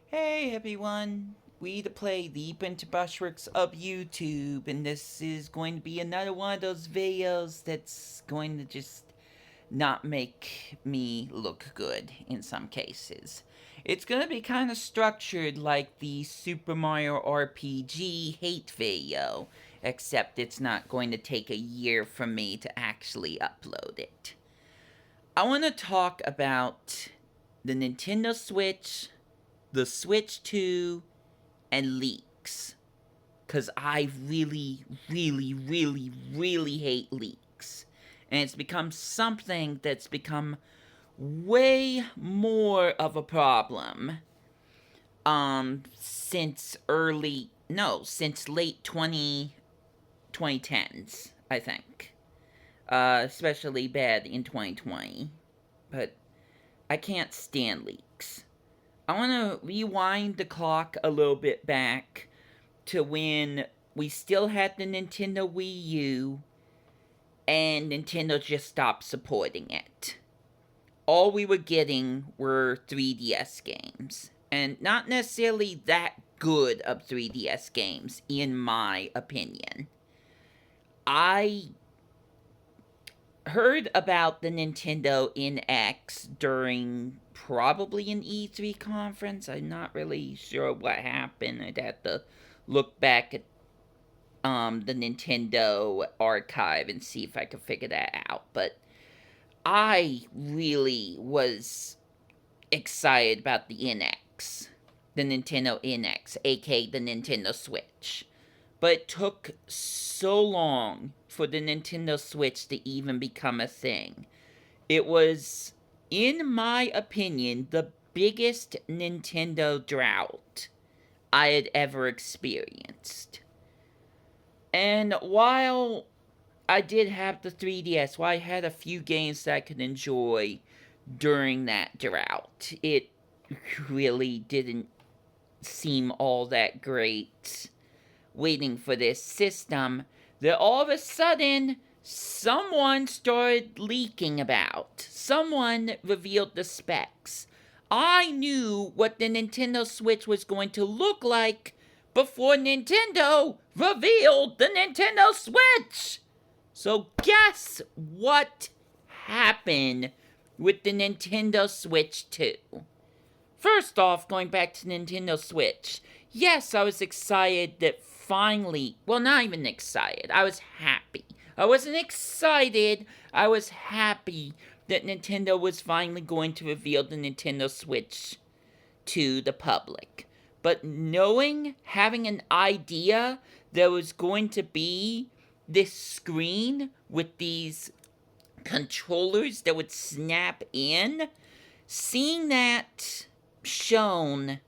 Hey everyone, we to play the BrintRANTS of YouTube, and this is going to be another one of those videos that's going to just not make me look good in some cases. It's going to be kind of structured like the Super Mario RPG hate video, except it's not going to take a year for me to actually upload it. I want to talk about the Nintendo Switch, the Switch 2, and leaks. Because I really, really, really, really hate leaks. And it's become something that's become way more of a problem since since late 2010s, I think. Especially bad in 2020. But I can't stand leaks. I want to rewind the clock a little bit back to when we still had the Nintendo Wii U and Nintendo just stopped supporting it. All we were getting were 3DS games, and not necessarily that good of 3DS games, in my opinion. I heard about the Nintendo NX during probably an E3 conference. I'm not really sure what happened. I'd have to look back at the Nintendo archive and see if I could figure that out. But I really was excited about the NX, the Nintendo NX, aka the Nintendo Switch. But it took so long for the Nintendo Switch to even become a thing. It was, in my opinion, the biggest Nintendo drought I had ever experienced. And while I did have the 3DS, while I had a few games that I could enjoy during that drought, it really didn't seem all that great waiting for this system that all of a sudden someone started leaking about. Someone revealed the specs. I knew what the Nintendo Switch was going to look like before Nintendo revealed the Nintendo Switch. So, guess what happened with the Nintendo Switch 2? First off, going back to Nintendo Switch, yes, I was excited that finally, well, not even excited, I was happy. I wasn't excited, I was happy that Nintendo was finally going to reveal the Nintendo Switch to the public. But having an idea there was going to be this screen with these controllers that would snap in, seeing that shown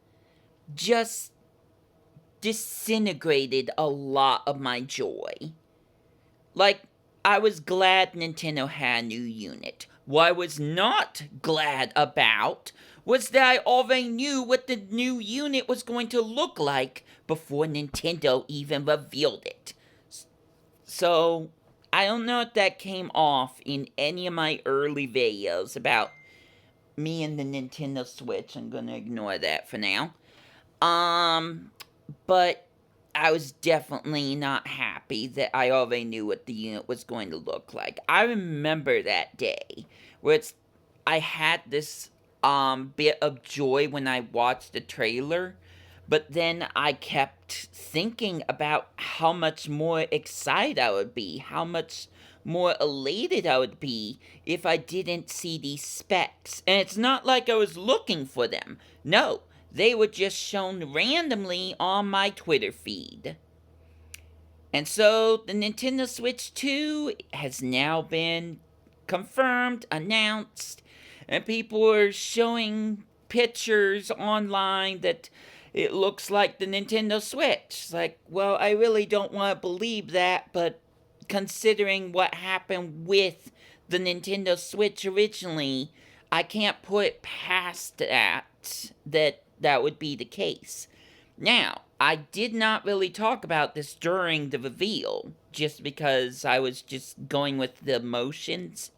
just disintegrated a lot of my joy. Like, I was glad Nintendo had a new unit. What I was not glad about was that I already knew what the new unit was going to look like before Nintendo even revealed it. So, I don't know if that came off in any of my early videos about me and the Nintendo Switch. I'm gonna ignore that for now. But I was definitely not happy that I already knew what the unit was going to look like. I remember that day where I had this bit of joy when I watched the trailer, but then I kept thinking about how much more excited I would be, how much more elated I would be if I didn't see these specs. And it's not like I was looking for them. No, they were just shown randomly on my Twitter feed. And so the Nintendo Switch 2 has now been confirmed, announced, and people are showing pictures online that it looks like the Nintendo Switch. It's like, well, I really don't want to believe that, but considering what happened with the Nintendo Switch originally, I can't put past that would be the case. Now, I did not really talk about this during the reveal, just because I was just going with the emotions.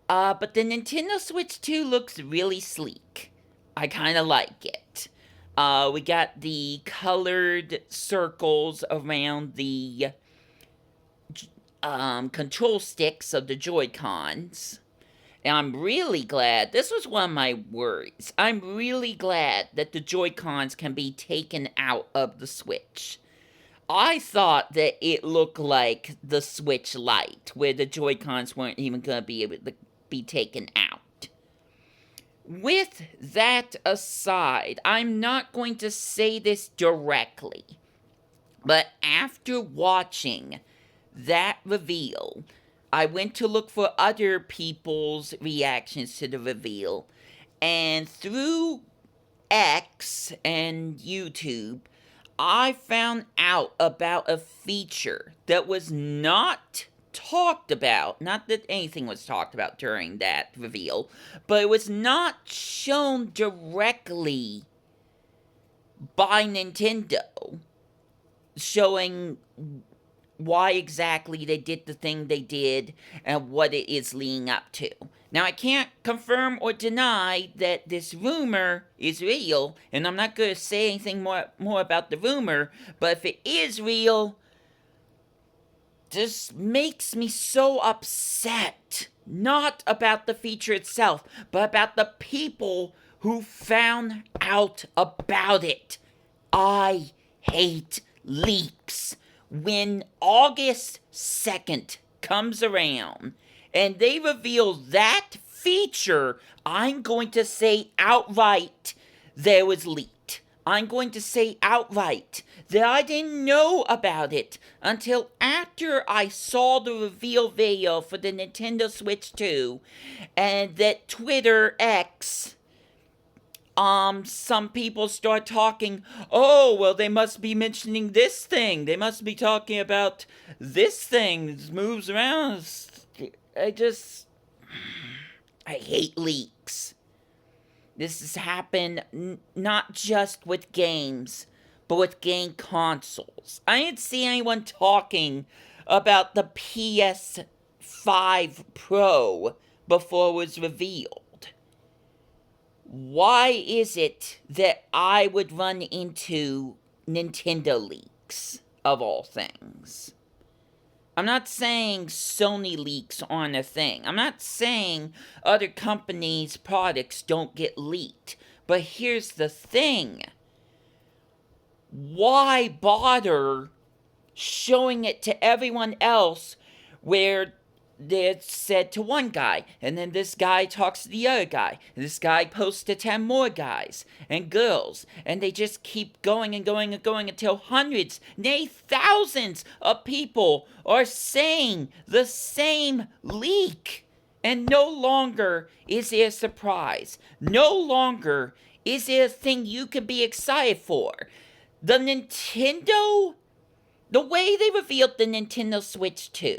But the Nintendo Switch 2 looks really sleek. I kind of like it. We got the colored circles around the control sticks of the Joy-Cons. And I'm really glad, this was one of my worries, I'm really glad that the Joy-Cons can be taken out of the Switch. I thought that it looked like the Switch Lite, where the Joy-Cons weren't even going to be able to be taken out. With that aside, I'm not going to say this directly, but after watching that reveal, I went to look for other people's reactions to the reveal, and through X and YouTube, I found out about a feature that was not talked about. Not that anything was talked about during that reveal, but it was not shown directly by Nintendo, showing why exactly they did the thing they did and what it is leading up to. Now, I can't confirm or deny that this rumor is real, and I'm not going to say anything more about the rumor, but if it is real, this makes me so upset. Not about the feature itself, but about the people who found out about it. I hate leaks. When August 2nd comes around and they reveal that feature, I'm going to say outright that it was leaked. I'm going to say outright that I didn't know about it until after I saw the reveal video for the Nintendo Switch 2, and that Twitter X, some people start talking, oh, well, they must be mentioning this thing. They must be talking about this thing that moves around. I hate leaks. This has happened not just with games, but with game consoles. I didn't see anyone talking about the PS5 Pro before it was revealed. Why is it that I would run into Nintendo leaks, of all things? I'm not saying Sony leaks aren't a thing. I'm not saying other companies' products don't get leaked. But here's the thing. Why bother showing it to everyone else where it's said to one guy, and then this guy talks to the other guy, and this guy posts to 10 more guys and girls, and they just keep going and going and going until hundreds, nay thousands of people are saying the same leak. And no longer is it a surprise. No longer is it a thing you can be excited for. The way they revealed the Nintendo Switch 2,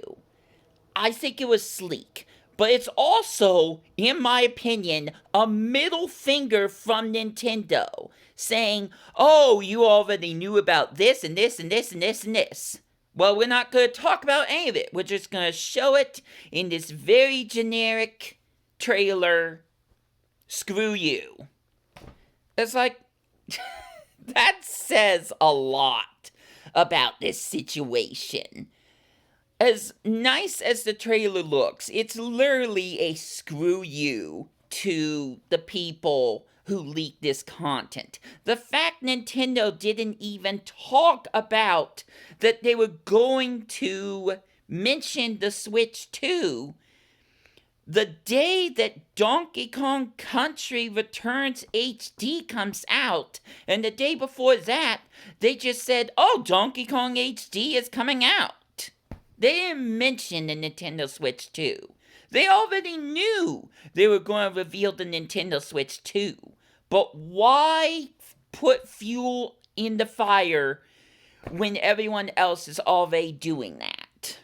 I think it was sleek. But it's also, in my opinion, a middle finger from Nintendo, saying, oh, you already knew about this and this and this and this and this. Well, we're not going to talk about any of it. We're just going to show it in this very generic trailer. Screw you. It's like, that says a lot about this situation. As nice as the trailer looks, it's literally a screw you to the people who leaked this content. The fact Nintendo didn't even talk about that they were going to mention the Switch 2 the day that Donkey Kong Country Returns HD comes out, and the day before that, they just said, oh, Donkey Kong HD is coming out. They didn't mention the Nintendo Switch 2. They already knew they were going to reveal the Nintendo Switch 2. But why put fuel in the fire when everyone else is already doing that?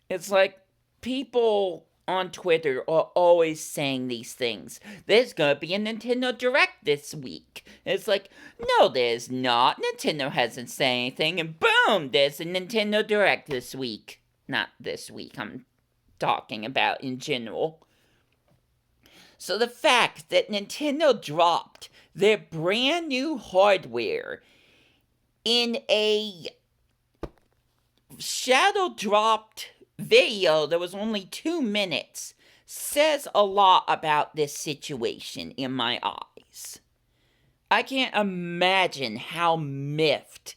It's like people on Twitter are always saying these things. There's gonna be a Nintendo Direct this week. It's like, no, there's not. Nintendo hasn't said anything, and boom, there's a Nintendo Direct this week. Not this week, I'm talking about in general. So the fact that Nintendo dropped their brand new hardware in a shadow dropped video that was only 2 minutes says a lot about this situation in my eyes. I can't imagine how miffed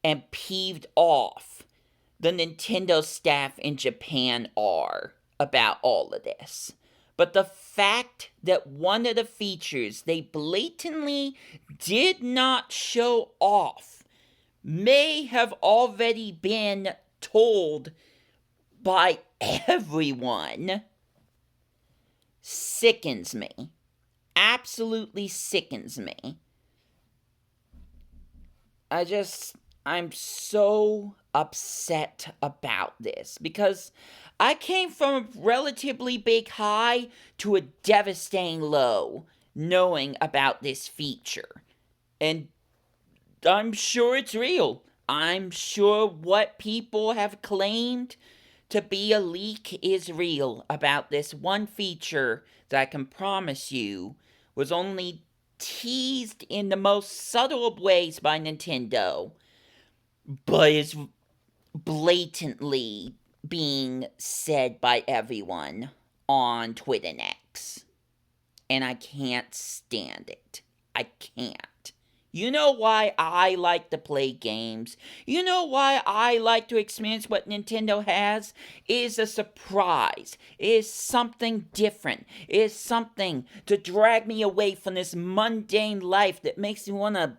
and peeved off the Nintendo staff in Japan are about all of this. But the fact that one of the features they blatantly did not show off may have already been told by everyone sickens me. Absolutely sickens me. I'm so upset about this because I came from a relatively big high to a devastating low knowing about this feature. And I'm sure it's real. I'm sure what people have claimed to be a leak is real about this one feature that I can promise you was only teased in the most subtle of ways by Nintendo, but is blatantly being said by everyone on Twitter and X. And I can't stand it. I can't. You know why I like to play games? You know why I like to experience what Nintendo has? It is a surprise. It is something different. It is something to drag me away from this mundane life that makes me want to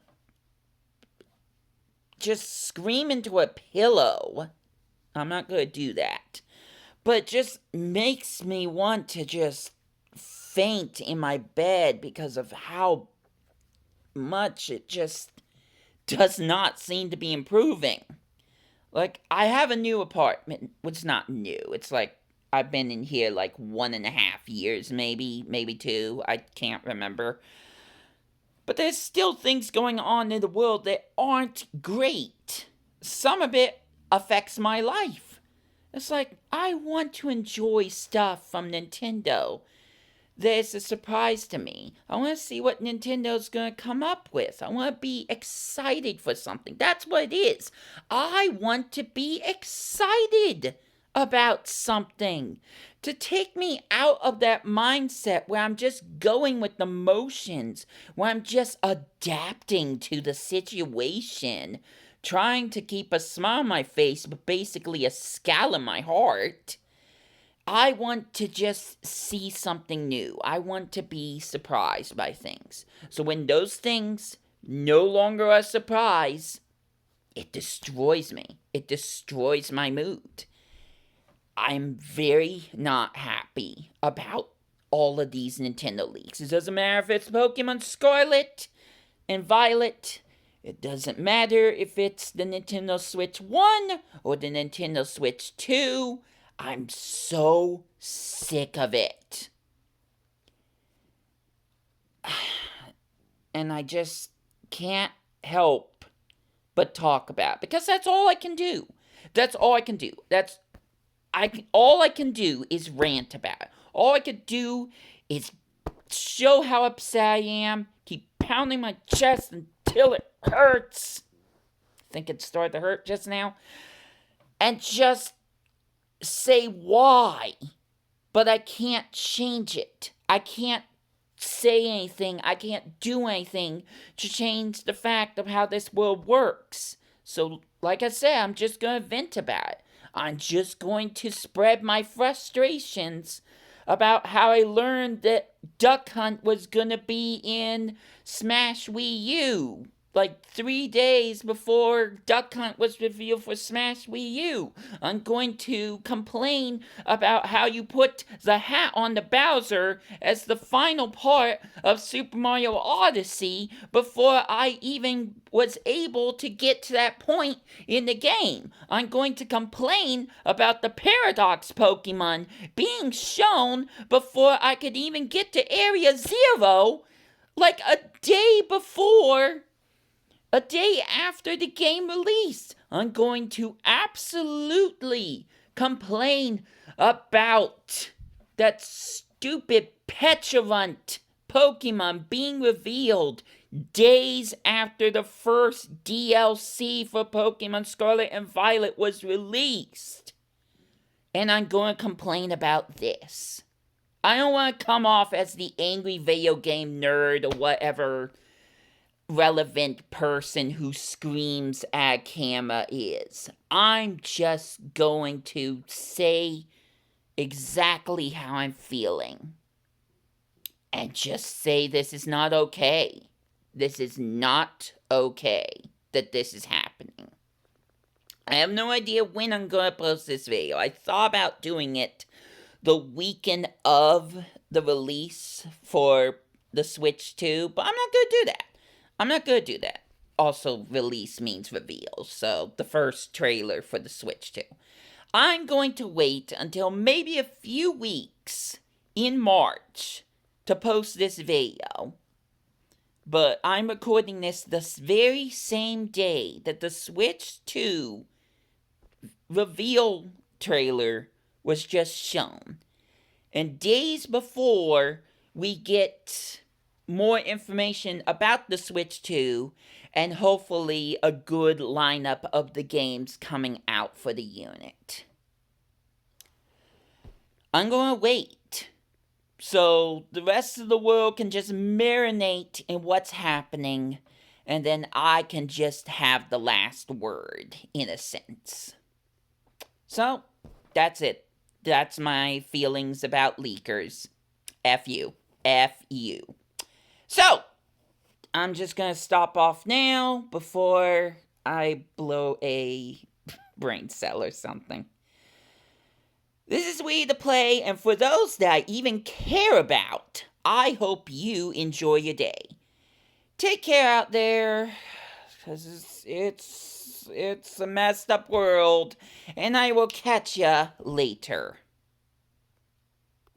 just scream into a pillow. I'm not going to do that. But it just makes me want to just faint in my bed because of how much it just does not seem to be improving. Like, I have a new apartment. It's not new. It's like, I've been in here like 1.5 years, maybe 2. I can't remember. But there's still things going on in the world that aren't great. Some of it affects my life. It's like, I want to enjoy stuff from Nintendo. There's a surprise to me. I want to see what Nintendo's going to come up with. I want to be excited for something. That's what it is. I want to be excited about something. To take me out of that mindset where I'm just going with the motions, where I'm just adapting to the situation, trying to keep a smile on my face, but basically a scowl in my heart. I want to just see something new. I want to be surprised by things. So when those things no longer are a surprise, it destroys me. It destroys my mood. I'm very not happy about all of these Nintendo leaks. It doesn't matter if it's Pokemon Scarlet and Violet. It doesn't matter if it's the Nintendo Switch 1 or the Nintendo Switch 2. I'm so sick of it. And I just can't help but talk about it, because that's all I can do. That's all I can do. All I can do is rant about it. All I can do is show how upset I am, keep pounding my chest until it hurts. I think it started to hurt just now. And just say why, but I can't change it. I can't say anything. I can't do anything to change the fact of how this world works. So, like I said, I'm just going to vent about it. I'm just going to spread my frustrations about how I learned that Duck Hunt was going to be in Smash Wii U. Like 3 days before Duck Hunt was revealed for Smash Wii U. I'm going to complain about how you put the hat on the Bowser as the final part of Super Mario Odyssey before I even was able to get to that point in the game. I'm going to complain about the Paradox Pokemon being shown before I could even get to Area Zero, like a day before. A day after the game release. I'm going to absolutely complain about that stupid petulant Pokemon being revealed days after the first DLC for Pokemon Scarlet and Violet was released. And I'm going to complain about this. I don't want to come off as the angry video game nerd or whatever relevant person who screams at camera is. I'm just going to say exactly how I'm feeling. And just say this is not okay. This is not okay that this is happening. I have no idea when I'm going to post this video. I thought about doing it the weekend of the release for the Switch 2, but I'm not going to do that. I'm not going to do that. Also, release means reveal, so the first trailer for the Switch 2. I'm going to wait until maybe a few weeks in March to post this video. But I'm recording this the very same day that the Switch 2 reveal trailer was just shown. And days before we get more information about the Switch 2 and hopefully a good lineup of the games coming out for the unit. I'm going to wait so the rest of the world can just marinate in what's happening, and then I can just have the last word, in a sense. So, that's it. That's my feelings about leakers. F you. F you. So, I'm just gonna stop off now before I blow a brain cell or something. This is We the Play, and for those that I even care about, I hope you enjoy your day. Take care out there, because it's a messed up world, and I will catch ya later.